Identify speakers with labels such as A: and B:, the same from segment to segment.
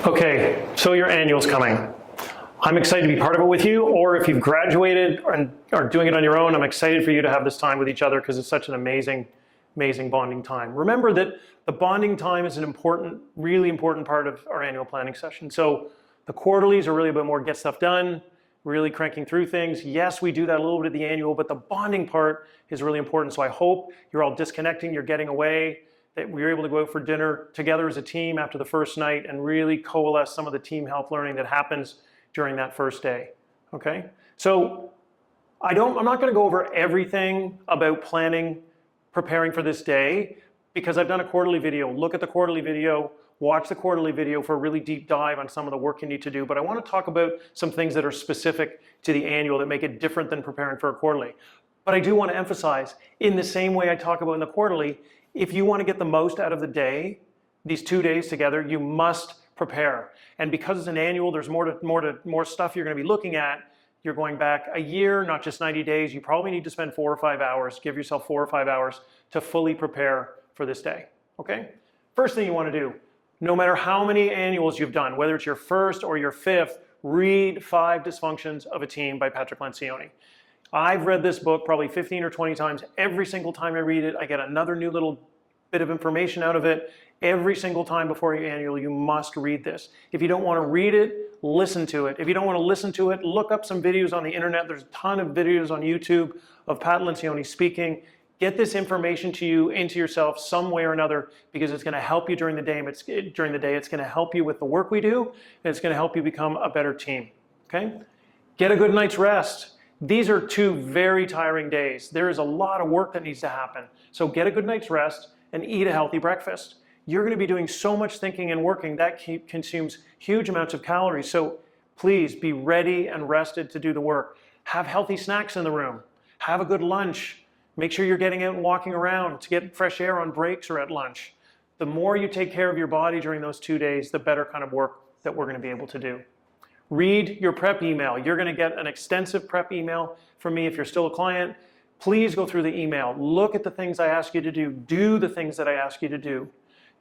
A: Okay, so your annual's coming. I'm excited to be part of it with you, or if you've graduated and are doing it on your own, I'm excited for you to have this time with each other because it's such an amazing bonding time. Remember that the bonding time is an important, really important part of our annual planning session. So the quarterlies are really about more get stuff done, really cranking through things. Yes, we do that a little bit at the annual, but the bonding part is really important. So I hope you're all disconnecting, you're getting away, that we were able to go out for dinner together as a team after the first night and really coalesce some of the team health learning that happens during that first day, okay? So I'm not gonna go over everything about planning, preparing for this day, because I've done a quarterly video. Look at the quarterly video, watch the quarterly video for a really deep dive on some of the work you need to do, but I wanna talk about some things that are specific to the annual that make it different than preparing for a quarterly. But I do wanna emphasize, in the same way I talk about in the quarterly, if you wanna get the most out of the day, these 2 days together, you must prepare. And because it's an annual, there's more stuff you're gonna be looking at. You're going back a year, not just 90 days. You probably need to spend 4 or 5 hours, give yourself 4 or 5 hours to fully prepare for this day, okay? First thing you wanna do, no matter how many annuals you've done, whether it's your first or your fifth, read 5 Dysfunctions of a Team by Patrick Lencioni. I've read this book probably 15 or 20 times. Every single time I read it, I get another new little bit of information out of it. Every single time before your annual, you must read this. If you don't want to read it, listen to it. If you don't want to listen to it, look up some videos on the internet. There's a ton of videos on YouTube of Pat Lencioni speaking. Get this information to you, into yourself some way or another, because it's going to help you during the day. It's going to help you with the work we do, and it's going to help you become a better team, okay? Get a good night's rest. These are 2 very tiring days. There is a lot of work that needs to happen. So get a good night's rest and eat a healthy breakfast. You're gonna be doing so much thinking and working that consumes huge amounts of calories. So please be ready and rested to do the work. Have healthy snacks in the room. Have a good lunch. Make sure you're getting out and walking around to get fresh air on breaks or at lunch. The more you take care of your body during those 2 days, the better kind of work that we're gonna be able to do. Read your prep email. You're gonna get an extensive prep email from me if you're still a client. Please go through the email. Look at the things I ask you to do. Do the things that I ask you to do.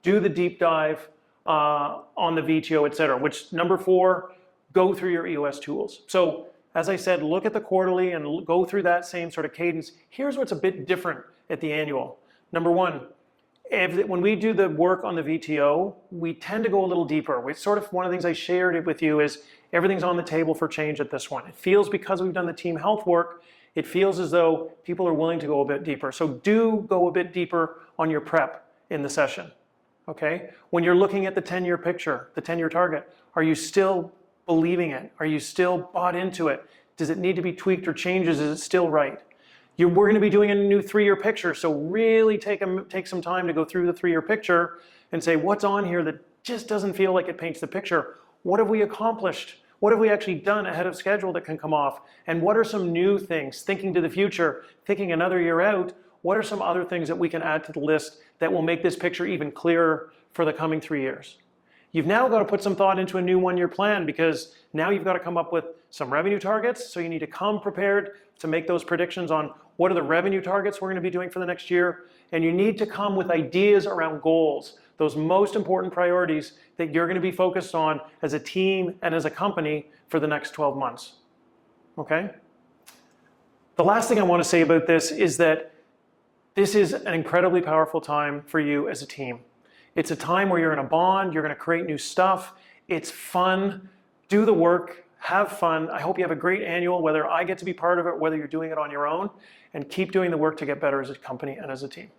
A: Do the deep dive on the VTO, et cetera, which number 4, go through your EOS tools. So as I said, look at the quarterly and go through that same sort of cadence. Here's what's a bit different at the annual. Number 1, when we do the work on the VTO, we tend to go a little deeper. We sort of, one of the things I shared it with you is everything's on the table for change at this one. It feels, because we've done the team health work, it feels as though people are willing to go a bit deeper. So do go a bit deeper on your prep in the session, okay? When you're looking at the 10-year picture, the 10-year target, are you still believing it? Are you still bought into it? Does it need to be tweaked or changes? Is it still right? We're gonna be doing a new 3-year picture, so really take some time to go through the 3-year picture and say, what's on here that just doesn't feel like it paints the picture? What have we accomplished? What have we actually done ahead of schedule that can come off? And what are some new things, thinking to the future, thinking another year out, what are some other things that we can add to the list that will make this picture even clearer for the coming 3 years? You've now got to put some thought into a new 1-year plan, because now you've got to come up with some revenue targets. So you need to come prepared to make those predictions on what are the revenue targets we're going to be doing for the next year. And you need to come with ideas around goals, those most important priorities that you're going to be focused on as a team and as a company for the next 12 months, okay? The last thing I want to say about this is that this is an incredibly powerful time for you as a team. It's a time where you're in a bond, you're going to create new stuff. It's fun. Do the work, have fun. I hope you have a great annual, whether I get to be part of it, whether you're doing it on your own, and keep doing the work to get better as a company and as a team.